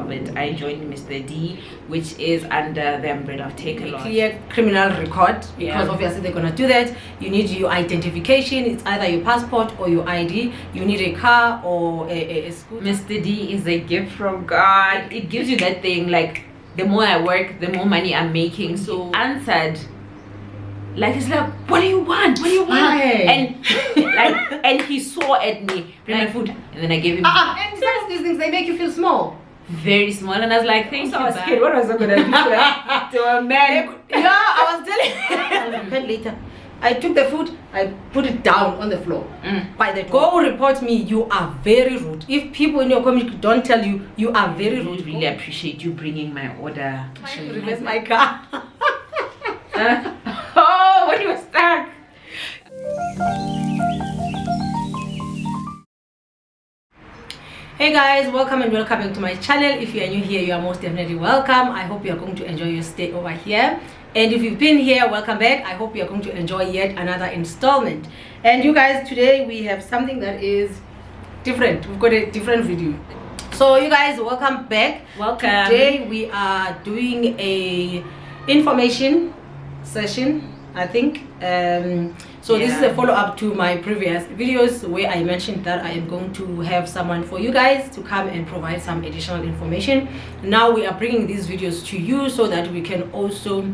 of it, I joined Mr. D, which is under the umbrella of Take a Lot. Clear criminal record, because obviously they're gonna do that. You need your identification. It's either your passport or your ID. You need a car or a scooter. Mr. D is a gift from God. It gives you that thing like, the more I work, the more money I'm making. So answered, like, it's like, what do you want? What do you want? And like, and he saw at me, bring my food, and then I gave him. And sometimes these things, they make you feel small. Very small, and I was like, thank you. I was scared. What was I gonna do to a man? Yeah, I was telling. I repent later. I took the food, I put it down on the floor by the door. Go report me. You are very rude. If people in your community don't tell you, you are very rude. I really appreciate you bringing my order. Reverse my car. Oh, when you were stuck. Hey guys, welcome and welcome back to my channel. If you are new here, you are most definitely welcome. I hope you are going to enjoy your stay over here. And if you've been here, welcome back. I hope you are going to enjoy yet another installment. And you guys, today we have something that is different. We've got a different video. So you guys, welcome back. Welcome. Today we are doing a information session, I think. So this is a follow-up to my previous videos where I mentioned that I am going to have someone for you guys to come and provide some additional information. Now we are bringing these videos to you so that we can also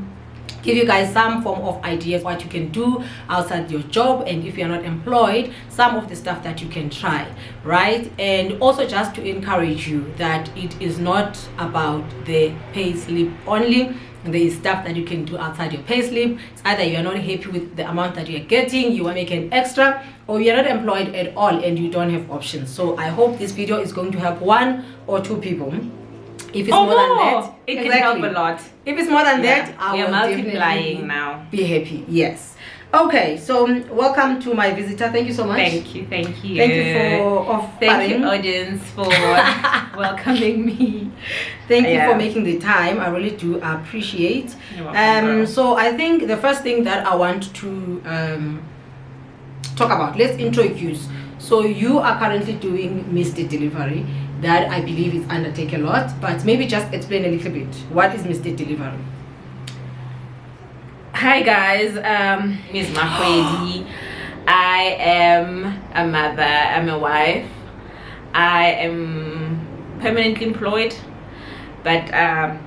give you guys some form of ideas what you can do outside your job, and if you're not employed, some of the stuff that you can try, right? And also just to encourage you that it is not about the pay slip only. There is stuff that you can do outside your pay slip. It's either you're not happy with the amount that you're getting, you want to make an extra, or you're not employed at all and you don't have options. So I hope this video is going to help one or two people. If it's more than that, it can help a lot. If it's more than that, I we are will multiplying now. Be happy. Yes. Okay, so welcome to my visitor. Thank you so much. Thank you. Thank you for thank you, audience, for welcoming me. Thank you for making the time. I really do appreciate. You're welcome, so I think the first thing that I want to talk about, let's introduce. So you are currently doing Mr. Delivery, that I believe is under Take a Lot, but maybe just explain a little bit. What is Mr. Delivery? Hi guys, Ms. Makwedi. I am a mother, I'm a wife. I am permanently employed, but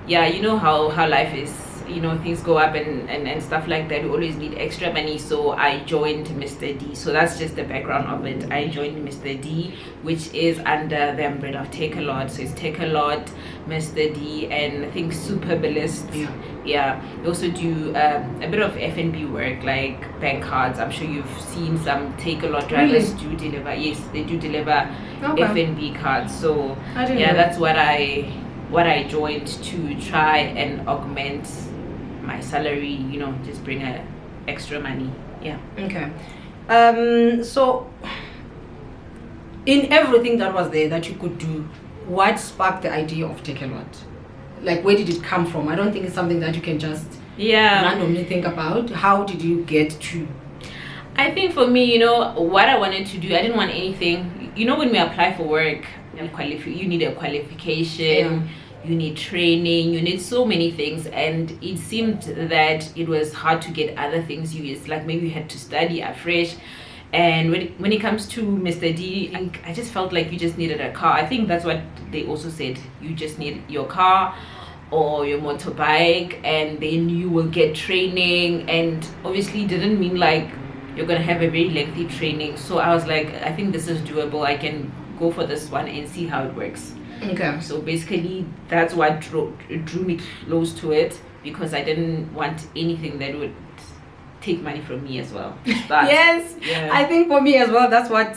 yeah, you know how life is. You know, things go up and stuff like that. We always need extra money, so I joined Mr. D. So that's just the background of it. I joined Mr. D, which is under the umbrella of Take a Lot. So it's Take a Lot, Mr. D, and I think Superbalist. Yeah, we also do a bit of F&B work, like bank cards. I'm sure you've seen some Take a Lot drivers do deliver. Yes, they do deliver F&B cards. So yeah, that's what I joined to try and augment my salary, you know, just bring extra money. Yeah. Okay. So in everything that was there that you could do, what sparked the idea of Take a Lot? Like, where did it come from? I don't think it's something that you can just randomly think about. How did you get to? I think for me, you know, what I wanted to do, I didn't want anything. You know, when we apply for work, you need a qualification, you need training, you need so many things, and it seemed that it was hard to get other things. It's like maybe you had to study afresh. And when it comes to Mr. D, I just felt like you just needed a car. I think that's what they also said. You just need your car or your motorbike, and then you will get training. And obviously it didn't mean like you're gonna have a very lengthy training. So I was like, I think this is doable. I can go for this one and see how it works. Okay. So basically that's what drew me close to it, because I didn't want anything that would take money from me as well. Yes, I think for me as well, that's what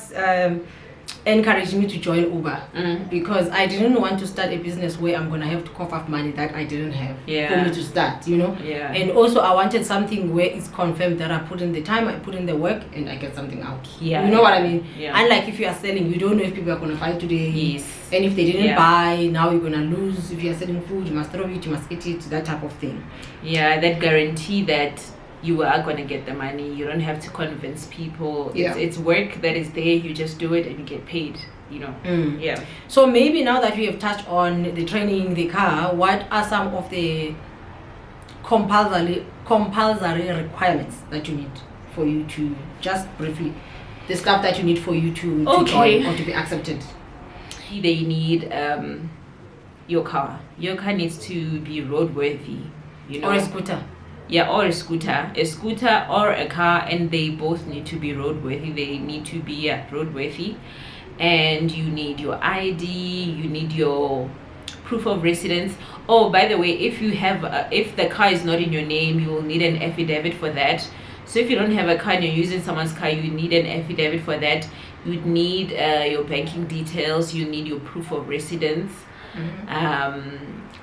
encouraged me to join Uber, because I didn't want to start a business where I'm gonna have to cough up money that I didn't have for me to start, you know. And also I wanted something where it's confirmed that I put in the time, I put in the work, and I get something out. You know what I mean? Unlike if you are selling, you don't know if people are gonna buy today, and if they didn't buy, now you're gonna lose. If you're selling food, you must throw it, you must eat it, that type of thing. That guarantee that you are going to get the money. You don't have to convince people. It's work that is there. You just do it and you get paid. Yeah. So maybe now that we have touched on the training the car, what are some of the compulsory requirements that you need for you to, just briefly, the stuff that you need for you to join or to be accepted? They need your car. Your car needs to be roadworthy, Or a scooter. Yeah, or a scooter or a car, and they both need to be roadworthy. They need to be roadworthy, and you need your ID. You need your proof of residence. Oh, by the way, if you have if the car is not in your name, you will need an affidavit for that. So if you don't have a car and you're using someone's car, you need an affidavit for that. You'd need your banking details. You need your proof of residence.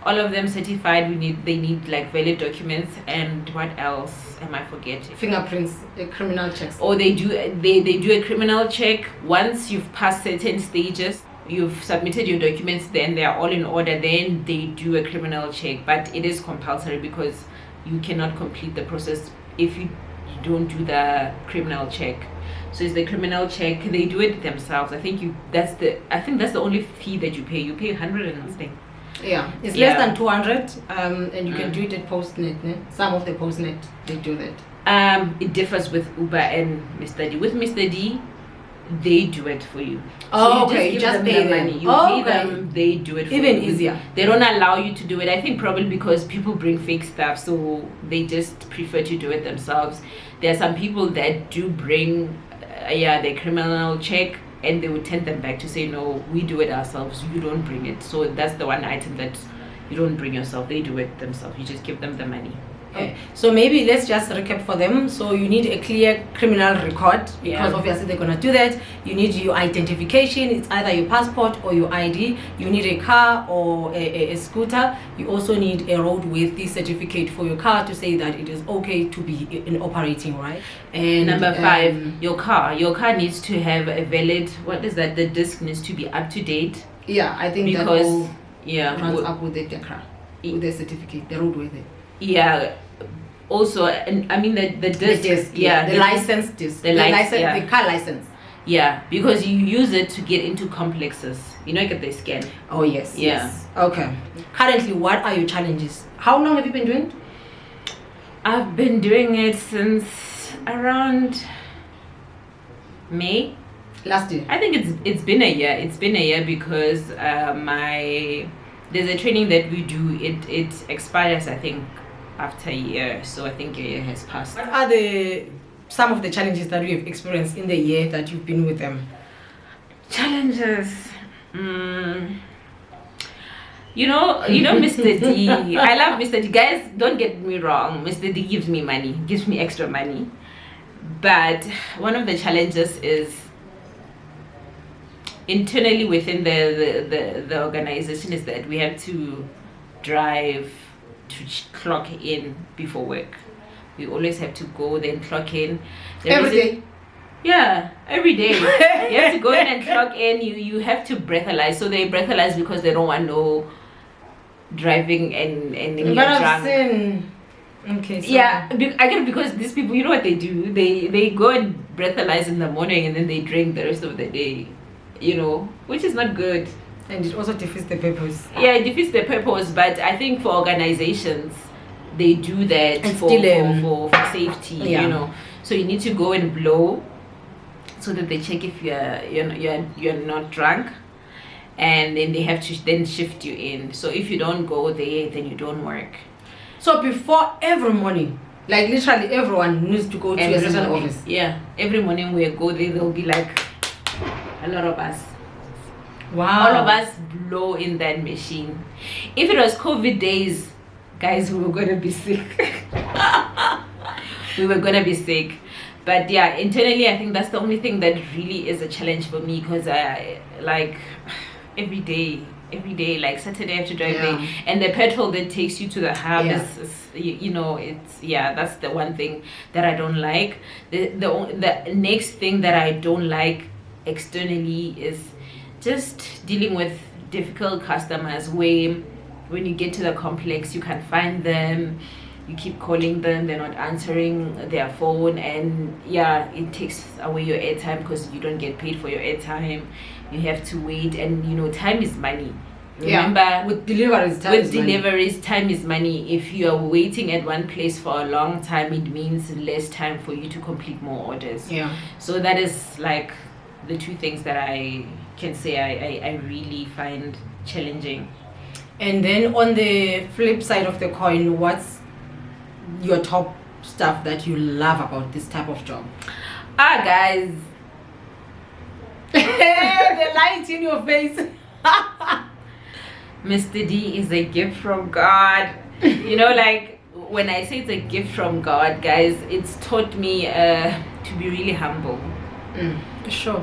All of them certified. They need like valid documents. And what else am I forgetting? Fingerprints, criminal checks. Or they do a criminal check. Once you've passed certain stages, you've submitted your documents, then they're all in order, then they do a criminal check. But it is compulsory, because you cannot complete the process if you don't do the criminal check. So it's the criminal check. They do it themselves. I think that's the only fee that you pay. You pay 100 and something. Yeah, it's less than 200, and you can do it at Postnet. Some of the Postnet, they do that. It differs with Uber and Mr. D. With Mr. D, they do it for you. Oh, so you just pay them. Money. You pay them, they do it for Even you. easier. They don't allow you to do it. I think probably because people bring fake stuff, so they just prefer to do it themselves. There are some people that do bring the criminal check, and they would tend them back to say, no, we do it ourselves, you don't bring it. So that's the one item that you don't bring yourself. They do it themselves. You just give them the money. Okay. So maybe let's just recap for them. So you need a clear criminal record, because obviously they're gonna do that. You need your identification. It's either your passport or your ID. You need a car or a scooter. You also need a roadworthy certificate for your car to say that it is okay to be in operating, right? And number 5, your car needs to have a valid, what is that? The disc needs to be up to date. Yeah, I think because that runs up with the car, with the certificate, the roadworthy. Yeah. Also, and I mean the disc, the license disc, the license, the car license. Yeah, because you use it to get into complexes. Get the scan. Oh yes. Yeah. Yes. Okay. Currently, what are your challenges? How long have you been doing? I've been doing it since around May last year. I think it's been a year. It's been a year because there's a training that we do. It expires, I think, after a year. So I think a year has passed. What are some of the challenges that you have experienced in the year that you've been with them? Challenges. Mr. D. I love Mr. D. Guys, don't get me wrong. Mr. D gives me money, gives me extra money. But one of the challenges is internally within the organization is that we have to drive to clock in before work. We always have to go then clock in. Every day? Yeah, every day. You have to go in and clock in. You have to breathalyze. So they breathalyze because they don't want no driving and you're drunk. Okay. So yeah, I get it, because these people, you know what they do? They go and breathalyze in the morning and then they drink the rest of the day, which is not good. And it also defeats the purpose. Yeah, it defeats the purpose, but I think for organizations, they do that and for safety, So you need to go and blow so that they check if you're not drunk, and then they have to then shift you in. So if you don't go there, then you don't work. So before every morning, like literally everyone needs to go to a certain office. Yeah, every morning we go there, there'll be like a lot of us. Wow. All of us blow in that machine. If it was COVID days, guys, we were going to be sick. We were going to be sick. But yeah, internally, I think that's the only thing that really is a challenge for me, because every day, like Saturday I have to drive there, and the petrol that takes you to the hub that's the one thing that I don't like. The next thing that I don't like externally is just dealing with difficult customers, where when you get to the complex you can't find them, you keep calling them, they're not answering their phone, and yeah, it takes away your airtime because you don't get paid for your airtime. You have to wait, and you know, time is money. Remember, with deliveries, time is money. If you are waiting at one place for a long time, it means less time for you to complete more orders. Yeah. So that is like the two things that I can say I really find challenging. And then on the flip side of the coin, what's your top stuff that you love about this type of job? Guys, the light in your face. Mr. D is a gift from God. You know, like when I say it's a gift from God, guys, it's taught me to be really humble. Sure.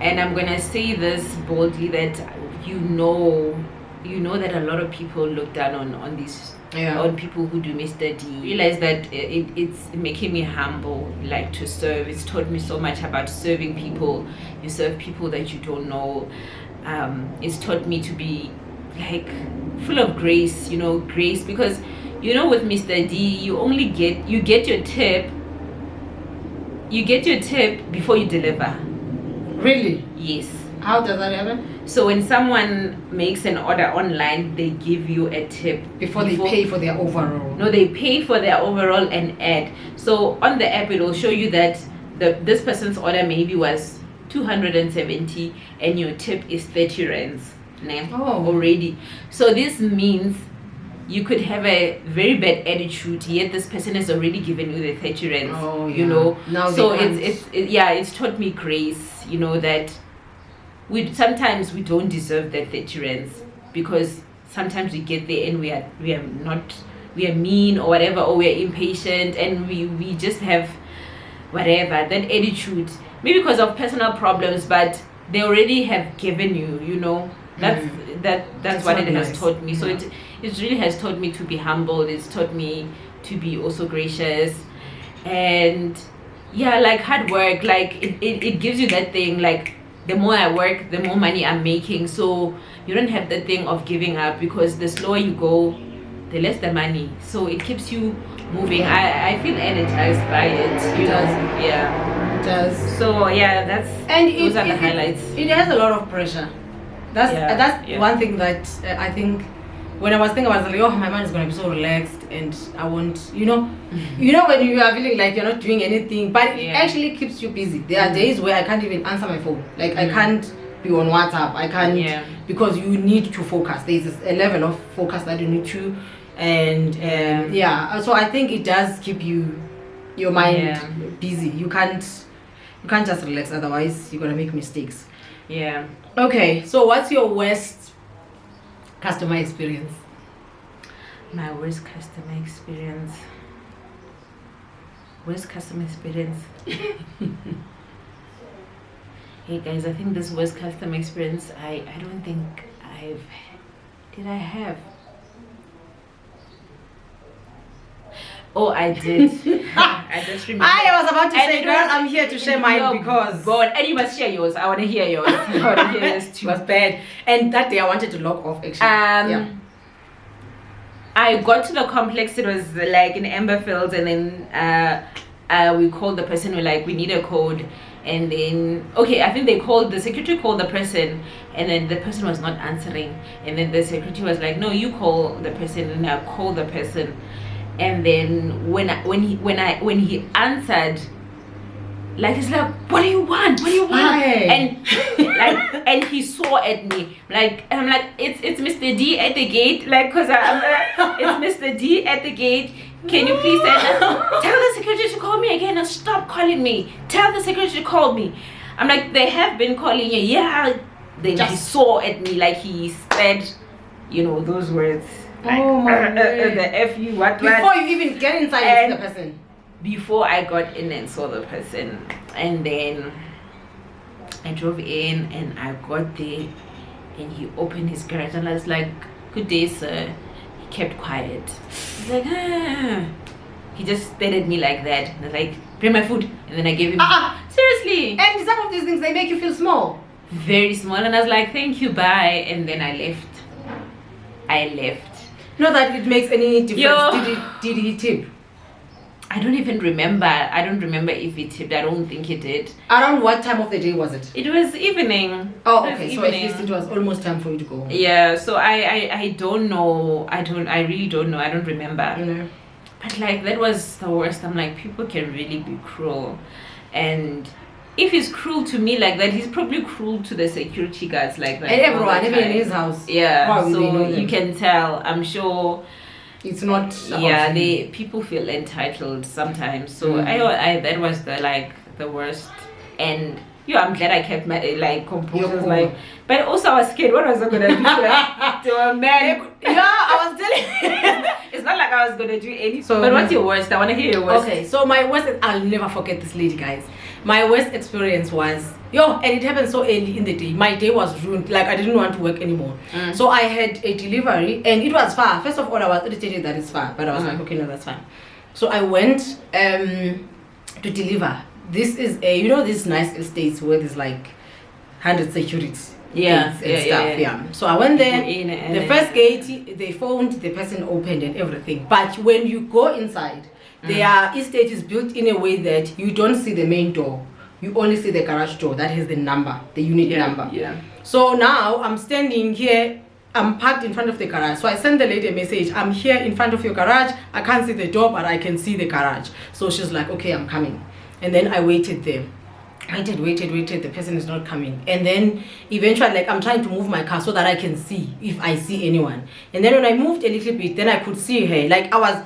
And I'm gonna say this boldly, that you know that a lot of people look down on these on people who do Mr. D. Realize that it's making me humble, like to serve. It's taught me so much about serving people. You serve people that you don't know. It's taught me to be like full of grace, grace, because with Mr. D you get your tip before you deliver. Really? Yes. How does that happen? So when someone makes an order online, they give you a tip before they pay for their overall. No, they pay for their overall and add. So on the app it will show you that this person's order maybe was 270 and your tip is 30 rands. Already. So this means you could have a very bad attitude, yet this person has already given you the 30 rands. Now so it's taught me grace, that sometimes we don't deserve that 30 rands, because sometimes we get there and we are mean or whatever, or we are impatient, and we just have whatever, that attitude, maybe because of personal problems, but they already have given you, that's what it has taught me. So it really has taught me to be humble. It's taught me to be also gracious, and like hard work, like it gives you that thing, like the more I work, the more money I'm making. So you don't have the thing of giving up, because the slower you go, the less the money. So it keeps you moving. I feel energized by it. It does. Yeah. It does. So those are the highlights. It has a lot of pressure. That's one thing that I think when I was thinking about it, like, my mind is gonna be so relaxed, and I won't, when you are feeling like you're not doing anything, but it actually keeps you busy. There are days where I can't even answer my phone. Like I can't be on WhatsApp. I can't, because you need to focus. There's a level of focus that you need to, and so I think it does keep your mind busy. You can't just relax, otherwise you're gonna make mistakes. Yeah. Okay, so what's your worst customer experience? My worst customer experience. Hey guys, I think this worst customer experience, I don't think did I have? Oh, I did. I just remember. I was about to say, girl, I'm here to share mine, because God, and you must share yours. I want to hear yours. I want to hear yours too. It was bad, and that day I wanted to log off actually. I got to the complex. It was like in Amberfields, and then we called the person. We're like, we need a code, and then I think the security called the person, and then the person was not answering, and then the security was like, no, you call the person, and I called the person. And then when he answered, like, it's like, what do you want? And and he saw at me, like, and I'm like, it's Mr. D at the gate, like, cause I'm like, it's Mr. D at the gate. Can you please tell the security to call me again and stop calling me? Tell the security to call me. I'm like, they have been calling you. Yeah. Then he saw at me, like he said, those words. Like, the F you what before you even get inside and see the person. Before I got in and saw the person, and then I drove in and I got there, and he opened his garage, and I was like, good day, sir. He kept quiet. He's like, he just stared at me like that, and I was like, bring my food, and then I gave him seriously. And some of these things, they make you feel small, very small, and I was like, thank you, bye, and then I left. Not that it makes any difference. Yo. Did he tip? I don't even remember. I don't remember if he tipped. I don't think he did. Around what time of the day was it? It was evening. Oh, It was okay. So at evening. least it was almost time for you to go home. Yeah, so I don't know. I really don't know. I don't remember. You know? But like that was the worst. I'm like, people can really be cruel. And if he's cruel to me like that, he's probably cruel to the security guards like that. And all everyone, the even in time. his house. Yeah. How will they know So them? you can tell, I'm sure. It's not. Yeah, about people feel entitled sometimes. So Mm. I that was the worst. And yeah, I'm glad I kept my composure. Your cool. Like, but also I was scared. What was I gonna do to a man? Yeah, I was telling. It's not like I was gonna do anything. So- But what's your worst? I wanna hear your worst. Okay, so my worst, I'll never forget this lady, guys. My worst experience was, and it happened so early in the day. My day was ruined. Like, I didn't want to work anymore. So I had a delivery, and it was far. First of all, I was irritated that it's far, but I was like, okay, no, that's fine. So I went to deliver. This is these nice estates where there's like 100 securities. Yeah, gates and stuff. Yeah. So I went there. In and The then- first gate, they phoned, the person opened and everything. But when you go inside, their estate is built in a way that you don't see the main door. You only see the garage door. That is the number, the unit number. Yeah. So now I'm standing here. I'm parked in front of the garage. So I sent the lady a message. I'm here in front of your garage. I can't see the door, but I can see the garage. So she's like, okay, I'm coming. And then I waited there. Waited. The person is not coming. And then eventually, like, I'm trying to move my car so that I can see if I see anyone. And then when I moved a little bit, then I could see her. Like, I was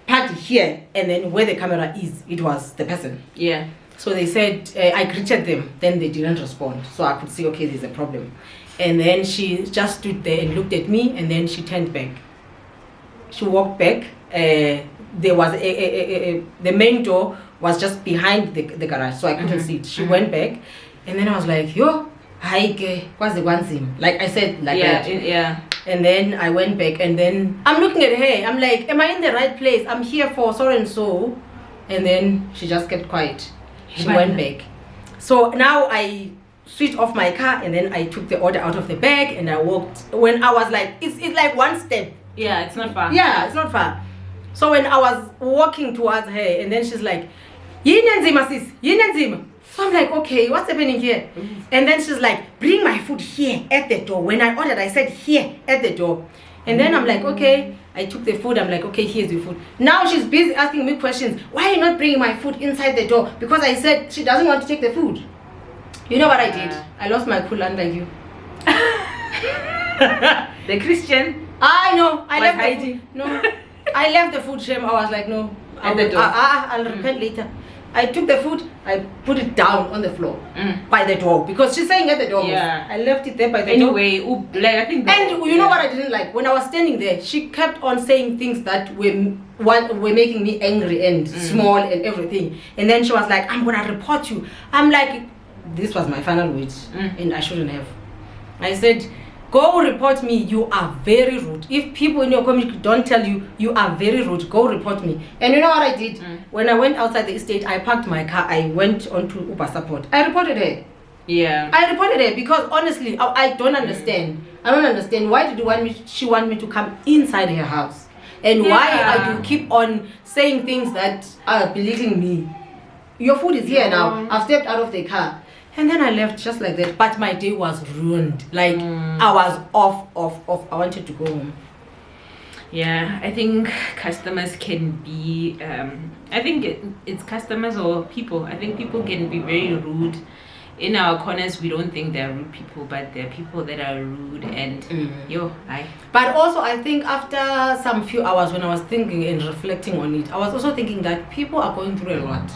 parked here, and then where the camera is, it was the person. Yeah. So they said, I greeted them, then they didn't respond. So I could see, okay, there's a problem. And then she just stood there and looked at me, and then she turned back. She walked back. There was the main door was just behind the garage, so I couldn't see it. She went back, and then I was like, what's the one thing? Like I said, like that. Yeah. And then I went back, and then I'm looking at her. I'm like, am I in the right place? I'm here for so and so. And then she just kept quiet. She went back. So now I switched off my car, and then I took the order out of the bag, and I walked. When I was like, it's like one step. Yeah, it's not far. Yeah, it's not far. So when I was walking towards her, and then she's like, "Yini nzima sis, yini nzima." So I'm like, okay, what's happening here? And then she's like, bring my food here at the door. When I ordered, I said here at the door. And then I'm like, okay. I took the food. I'm like, okay, here's the food. Now she's busy asking me questions. Why are you not bringing my food inside the door? Because I said she doesn't want to take the food. You know what I did? I lost my cool unlike you. The Christian. I know. I Was left hiding. the food. No. I left the food shame. I was like, no. At the door. I'll repent later. I took the food, I put it down on the floor by the door because she's saying at the door. Yeah. I left it there by the door. Anyway, like, I think. And you know what I didn't like? When I was standing there, she kept on saying things that were making me angry and small and everything. And then she was like, I'm gonna report you. I'm like, this was my final words, and I shouldn't have. I said, go report me. You are very rude. If people in your community don't tell you, you are very rude, go report me. And you know what I did? When I went outside the estate, I parked my car. I went onto Uber support. I reported her. Yeah. I reported her because honestly, I don't understand. I don't understand. Why did she want me to come inside her house? And why do you keep on saying things that are belittling me? Your food is here now. I've stepped out of the car. And then I left just like that. But my day was ruined. Like, I was off. I wanted to go home. Yeah, I think customers can be, I think it's customers or people. I think people can be very rude. In our corners, we don't think they're rude people, but they're people that are rude and But also, I think after some few hours when I was thinking and reflecting on it, I was also thinking that people are going through a lot.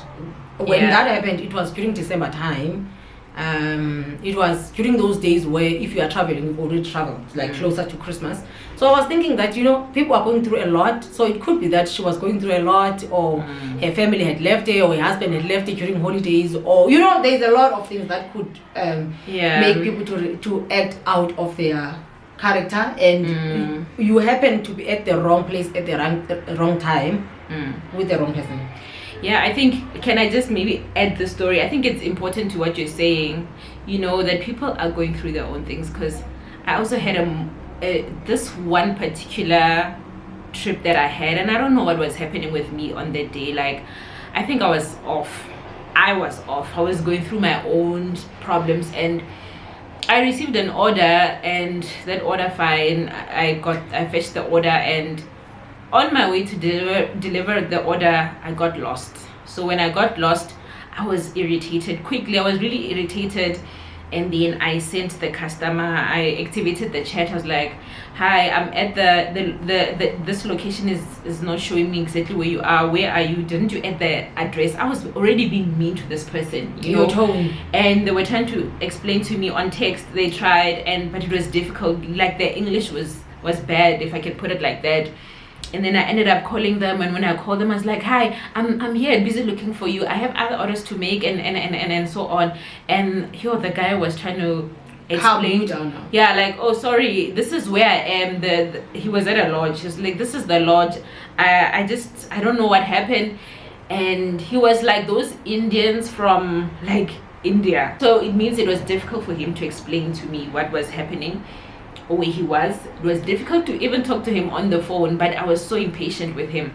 When that happened, it was during December time. It was during those days where if you are traveling, you've already traveled, like closer to Christmas. So I was thinking that, people are going through a lot. So it could be that she was going through a lot, or her family had left her, or her husband had left her during holidays, or, there's a lot of things that could make people to act out of their character. And you happen to be at the wrong place at the wrong time with the wrong person. Yeah, I think, can I just maybe add the story? I think it's important to what you're saying, that people are going through their own things, because I also had this one particular trip that I had, and I don't know what was happening with me on that day. Like, I think I was off. I was going through my own problems, and I received an order, and that order fine. I fetched the order, and on my way to deliver the order, I got lost. So when I got lost, I was irritated quickly. I was really irritated, and then I sent the customer, I activated the chat. I was like, hi, I'm at this location is not showing me exactly where you are. Where are you? Didn't you add the address? I was already being mean to this person, you know. Tone. And they were trying to explain to me on text. They tried, but it was difficult. Like, their English was bad, if I could put it like that. And then I ended up calling them, and when I called them, I was like, hi, I'm here busy looking for you. I have other orders to make, and so on. And here the guy was trying to explain. Yeah, like, oh, sorry, this is where I am. He was at a lodge. He's like, this is the lodge. I don't know what happened. And he was like those Indians from like India. So it means it was difficult for him to explain to me what was happening, where he was. It was difficult to even talk to him on the phone, but I was so impatient with him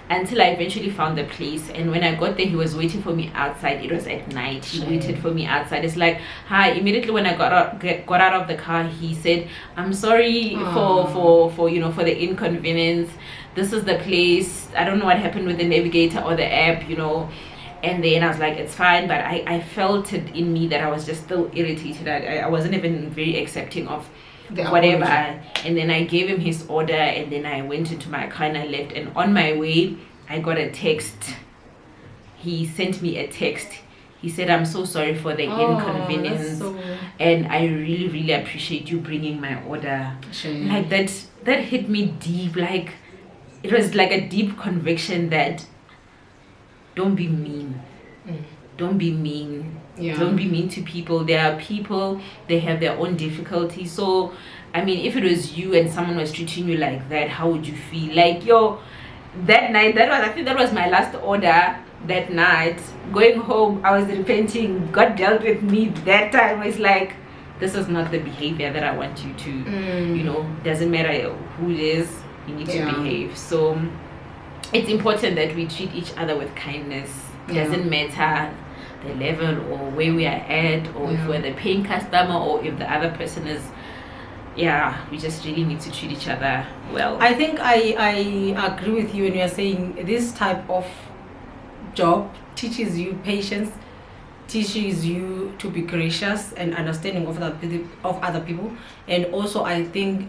until I eventually found the place. And when I got there, he was waiting for me outside. It was at night. He waited for me outside. It's like, hi. Immediately when I got out of the car, he said, I'm sorry for the inconvenience. This is the place. I don't know what happened with the navigator or the app, you know. And then I was like, it's fine, but I felt it in me that I was just still irritated. I wasn't even very accepting of whatever. And then I gave him his order, and then I went into my car and I left. And on my way, I got a text. He sent me a text. He said, I'm so sorry for the inconvenience, and I really, really appreciate you bringing my order. Like, that hit me deep. Like, it was like a deep conviction that don't be mean. Don't be mean. Don't be mean to people. There are people, they have their own difficulties. So I mean, if it was you and someone was treating you like that, how would you feel? Like, that night, I think that was my last order that night. Going home, I was repenting. God dealt with me that time. It's like, this is not the behavior that I want you to, doesn't matter who it is, you need to behave. So it's important that we treat each other with kindness. Doesn't matter the level or where we are at, or if we're the paying customer, or if the other person is. We just really need to treat each other well. I think I agree with you when you are saying this type of job teaches you patience, teaches you to be gracious and understanding of other people, and also I think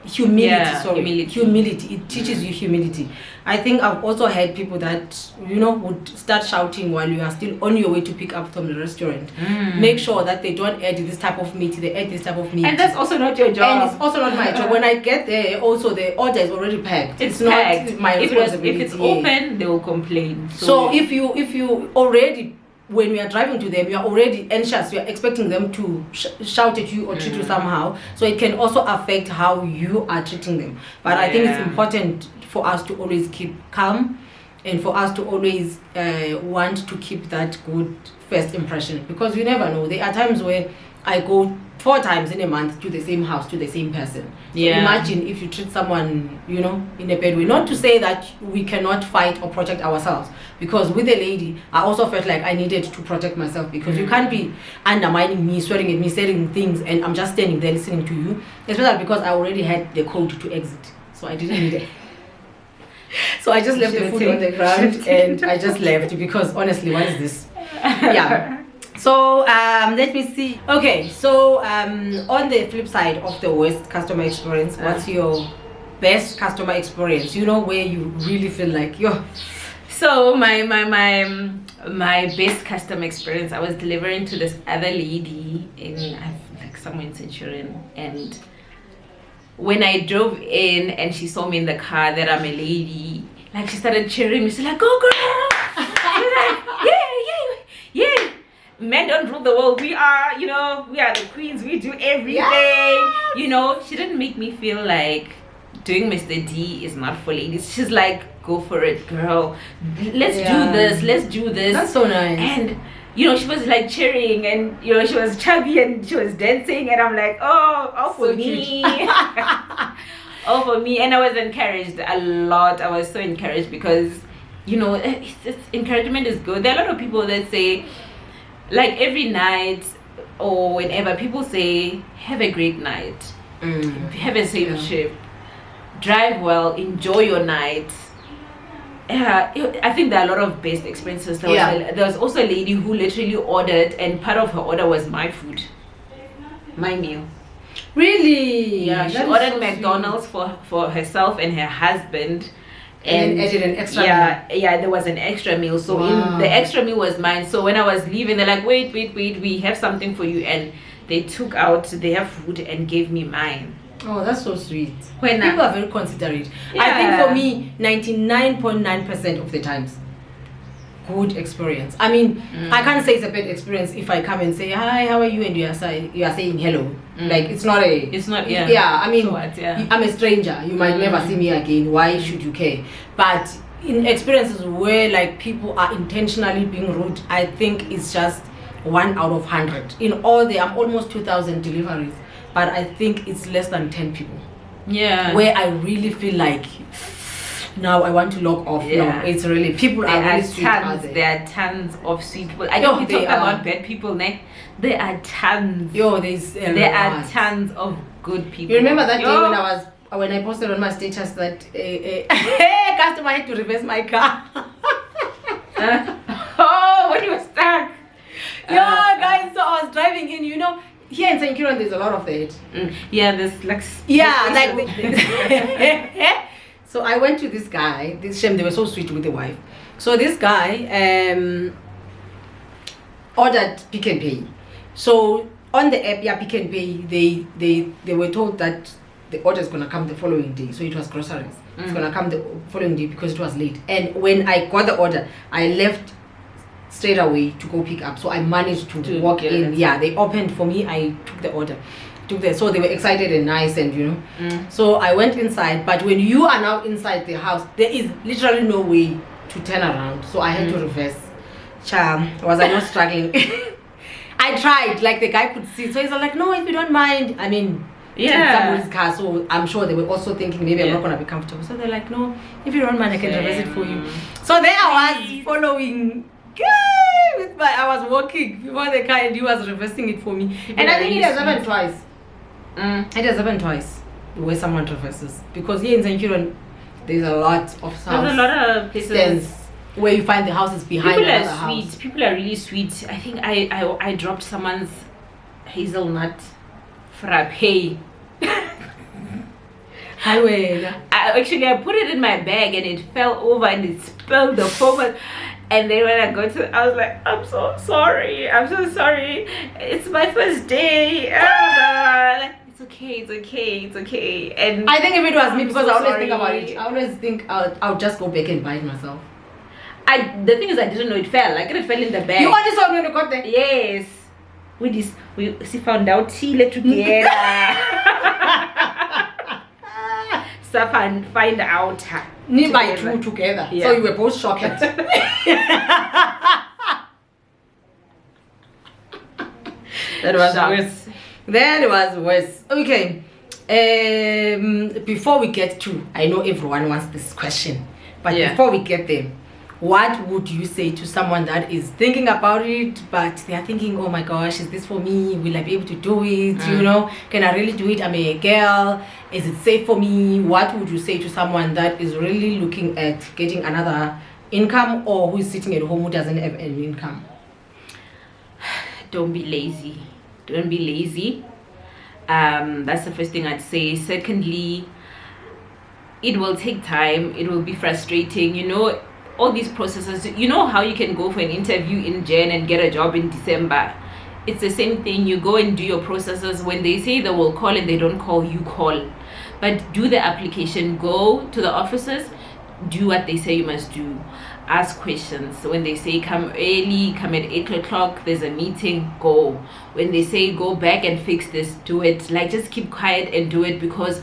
humility. It teaches you humility. I think I've also had people that would start shouting while you are still on your way to pick up from the restaurant. Make sure that they don't add this type of meat, they add this type of meat, and that's also not your job. And it's also not my job. When I get there, also the order is already packed. It's packed. Not my responsibility. If it's open, they will complain. So if you already, when we are driving to them, you are already anxious, you are expecting them to shout at you or treat you somehow, so it can also affect how you are treating them. But I think it's important for us to always keep calm, and for us to always want to keep that good first impression, because you never know. There are times where I go 4 times in a month to the same house, to the same person. So imagine if you treat someone, in a bad way. Not to say that we cannot fight or protect ourselves, because with a lady, I also felt like I needed to protect myself, because you can't be undermining me, swearing at me, saying things, and I'm just standing there listening to you, especially because I already had the code to exit, so I didn't need it. So I just left the food on the ground and I just left, because honestly, what is this? So let me see. Okay, so on the flip side of the worst customer experience, what's your best customer experience? Where you really feel like So my best customer experience, I was delivering to this other lady in like somewhere in Centurion, and when I drove in and she saw me in the car that I'm a lady, like, she started cheering me. She's like, go girl! She's like, yeah. Men don't rule the world. We are, we are the queens. We do everything. She didn't make me feel like doing Mr. D is not for ladies. She's like, go for it, girl. Let's do this. That's so nice. And she was like cheering, and she was chubby and she was dancing, and I'm like, oh for me. all for me. And I was encouraged a lot. I was so encouraged because, you know, encouragement is good. There are a lot of people that say, like every night or whenever, people say, have a great night, have a safe trip, drive well, enjoy your night. I think there are a lot of best experiences. There was also a lady who literally ordered, and part of her order was my food, my meal. Really? Yeah, she ordered so McDonald's for herself and her husband. And added an extra meal. Yeah, there was an extra meal. So the extra meal was mine. So when I was leaving, they're like, wait, we have something for you. And they took out their food and gave me mine. Oh, that's so sweet. People are very considerate. Yeah. I think for me, 99.9% of the times, good experience. I mean, I can't say it's a bad experience if I come and say, hi, how are you? And you are saying hello. Like, it's not. Yeah, I mean, I'm a stranger. You might never see me again. Why should you care? But in experiences where, like, people are intentionally being rude, I think it's just 1 out of 100. In all, there are almost 2,000 deliveries. But I think it's less than 10 people. Yeah. Where I really feel like, now I want to log off. Yeah. No, it's really, people are really sweet out there. There are tons of sweet people. I don't talk about bad people, ne? There are tons. There are tons of good people. You remember that day when I posted on my status that customer had to reverse my car. When you were stuck. Guys, so I was driving in, you know, here in St. Kiran, there's a lot of that. Yeah, there's like... So I went to this guy, they were so sweet with the wife. So this guy ordered Pick and Pay. So on the app, Pick and Pay, they were told that the order is going to come the following day. So it was groceries. It's going to come the following day because it was late. And when I got the order, I left straight away to go pick up. So I managed to walk in. Yeah, they opened for me. I took the order. So they were excited and nice, and you know. So I went inside, but when you are now inside the house, there is literally no way to turn around. So I had to reverse. Was I not struggling? I tried, like the guy could see. So he's like, no, if you don't mind. I mean, it's somebody's car, so I'm sure they were also thinking maybe I'm not gonna be comfortable. So they're like, no, if you don't mind, I can reverse it for you. So there I was following. I was walking before the car and he was reversing it for me. And I think it has happened twice. It has happened twice where someone reverses. Because here in St. Kiran, there's a lot of sounds. There's a lot of places where you find the houses behind another house. People are sweet. People are really sweet. I think I dropped someone's hazelnut frappe. Actually, I put it in my bag and it fell over and it spilled the foam. And then when I got to, I was like, I'm so sorry. It's my first day. It's okay. And I think if it was me, because I always think about it, I always think I'll just go back and buy it myself. The thing is, I didn't know it fell. Like it fell in the bag. You only saw when you got there? Yes. We found out Chile together. Stuff and find out. Need by two together. Yeah. So you were both shocked. That was worse. That was worse. Okay. Before we get to, I know everyone wants this question, but before we get there, what would you say to someone that is thinking about it, but they are thinking, oh my gosh, is this for me? Will I be able to do it? You know, can I really do it? I'm a girl. Is it safe for me? What would you say to someone that is really looking at getting another income, or who is sitting at home who doesn't have an income? Don't be lazy. That's the first thing I'd say. Secondly, it will take time. It will be frustrating. You know, all these processes. You know how you can go for an interview in Jan and get a job in December. It's the same thing. You go and do your processes. When they say they will call and they don't call, you call. But do the application. Go to the offices. Do what they say you must do. Ask questions. When they say come early, come at 8 o'clock, there's a meeting, go. When they say go back and fix this, do it. Like, just keep quiet and do it, because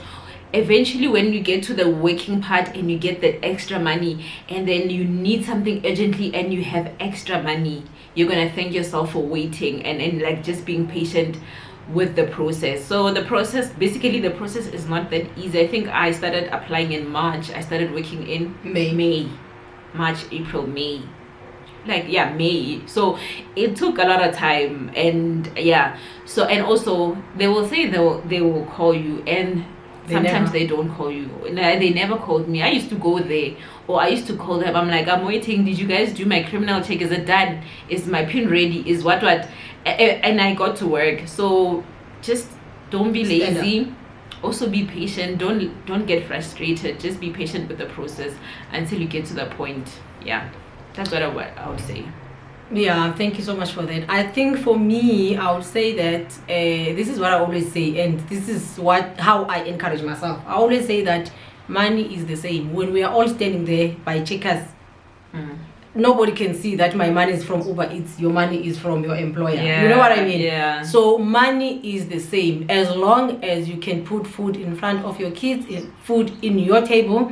eventually when you get to the working part and you get that extra money, and then you need something urgently and you have extra money, you're gonna thank yourself for waiting and like just being patient with the process. So the process is not that easy. I think I started applying in March. I started working in March, April, May. May. So it took a lot of time, and so, and also they will say they will call you, and sometimes they don't call you. They never called me. I used to go there, or I used to call them. I'm like, I'm waiting. Did you guys do my criminal check? Is it done? Is my pin ready? Is what? And I got to work. So just don't be lazy. Also be patient. Don't get frustrated. Just be patient with the process until you get to the point. Yeah, that's what I would say. Yeah, thank you so much for that. I think for me, I would say that this is what I always say, and this is how I encourage myself. I always say that money is the same. When we are all standing there by checkers, nobody can see that my money is from Uber Eats, your money is from your employer. You know what I mean? Yeah. So money is the same. As long as you can put food in front of your kids, food in your table,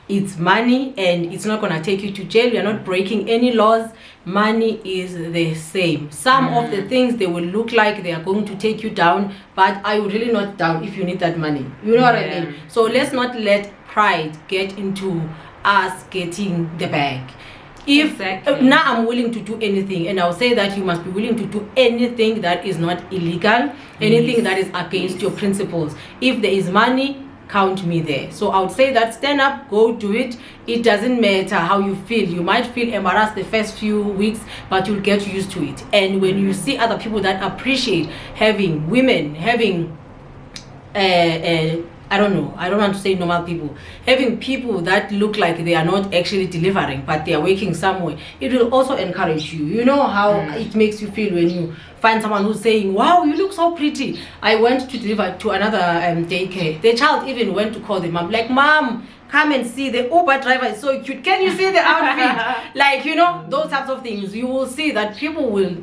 it's money, and it's not going to take you to jail. You're not breaking any laws. Money is the same. Some of the things, they will look like they are going to take you down, but I would really not down if you need that money. You know what I mean? So let's not let pride get into us getting the bag. If now I'm willing to do anything, and I'll say that you must be willing to do anything that is not illegal, anything that is against your principles. If there is money, count me there. So I would say that stand up, go do it. It doesn't matter how you feel. You might feel embarrassed the first few weeks, but you'll get used to it. And when you see other people that appreciate having women, having I don't want to say normal people, having people that look like they are not actually delivering, but they are working somewhere, it will also encourage you. You know how it makes you feel when you find someone who's saying, wow, you look so pretty. I went to deliver to another daycare. The child even went to call the mom, like, Mom, come and see, the Uber driver is so cute. Can you see the outfit? Like, you know, those types of things. You will see that people will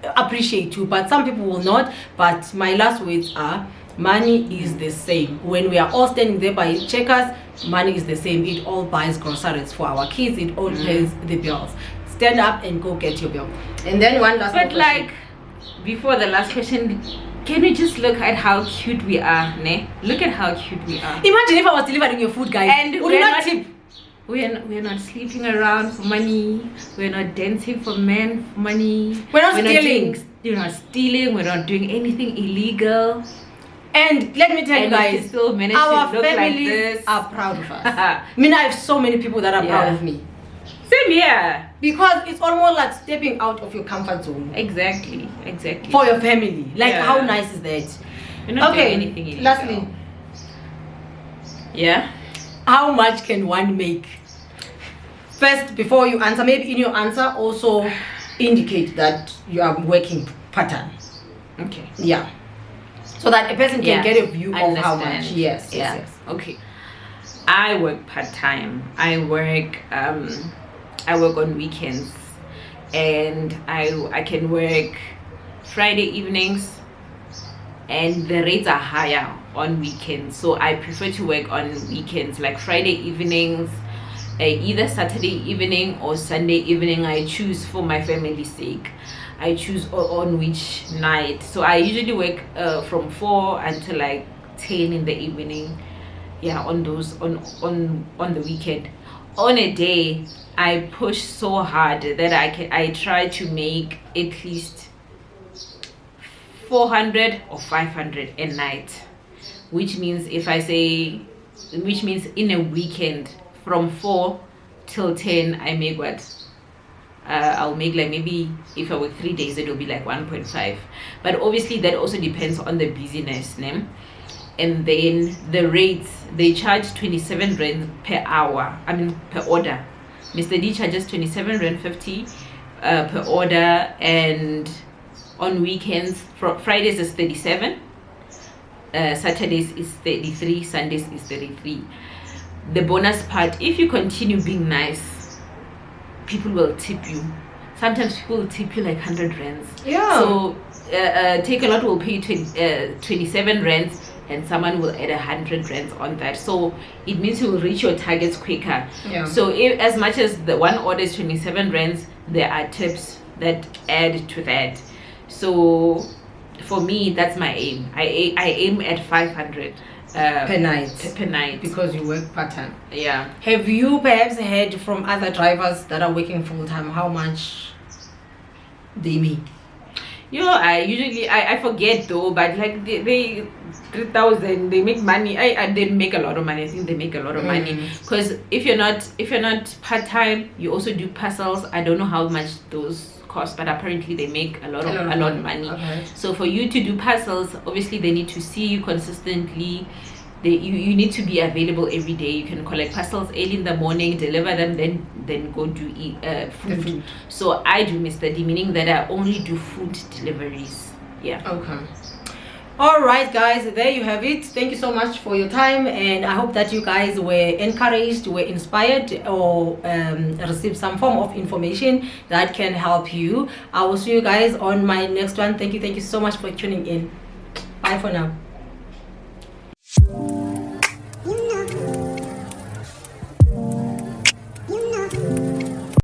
appreciate you, but some people will not. But my last words are, money is the same. When we are all standing there by checkers, money is the same. It all buys groceries for our kids. It all pays the bills. Stand up and go get your bill. And then one last question. Like, before the last question, can we just look at how cute we are, ne? Look at how cute we are. Imagine if I was delivering your food, guys. And we're not tip. We're not sleeping around for money. We're not dancing for men for money. We're not stealing. We're not stealing. We're not doing anything illegal. And let me tell you guys, still our to look families like this. are proud of us. I mean, I have so many people that are proud of me. Same here. Because it's almost like stepping out of your comfort zone. Exactly. For your family. Like, how nice is that? You're not doing anything illegal. Lastly. Yeah? How much can one make? First, before you answer, maybe in your answer, also indicate that you are working pattern. Okay. Yeah. So that a person can get a view of how much. Yes. Okay. I work part-time. I work on weekends, and I can work Friday evenings, and the rates are higher on weekends. So I prefer to work on weekends, like Friday evenings, either Saturday evening or Sunday evening. I choose for my family's sake. I choose on which night. So I usually work from 4 until like 10 in the evening. Yeah, on the weekend. On a day, I push so hard that I try to make at least 400 or 500 a night, which means in a weekend from 4 till 10 I make what? I'll make like, maybe if I work 3 days, it will be like 1.5. But obviously that also depends on the busyness, né? And then the rates, they charge 27 rand per hour, per order. Mr. D charges 27 rand 50 per order, and on weekends, Fridays is 37, Saturdays is 33, Sundays is 33. The bonus part, if you continue being nice, people will tip you. Sometimes people will tip you like 100 rands. Yeah. So Take a Lot will pay 27 rands, and someone will add 100 rands on that. So it means you will reach your targets quicker. Yeah. So if, as much as the one order is 27 rands, there are tips that add to that. So for me, that's my aim. I aim at 500 per night. Per night. Because you work part-time. Yeah. Have you perhaps heard from other drivers that are working full-time how much they make? I forget though, but like they 3,000, they make money. I didn't make a lot of money. I think they make a lot of money, because if you're not part-time, you also do parcels. I don't know how much those cost, but apparently they make a lot of money. Okay. So for you to do parcels, obviously they need to see you consistently. You need to be available every day. You can collect parcels early in the morning, deliver them, then go do food. So I do Mr. D, meaning that I only do food deliveries. Yeah. Okay. All right, guys, there you have it. Thank you so much for your time, and I hope that you guys were encouraged, were inspired, or received some form of information that can help you. I will see you guys on my next one. Thank you so much for tuning in. Bye for now.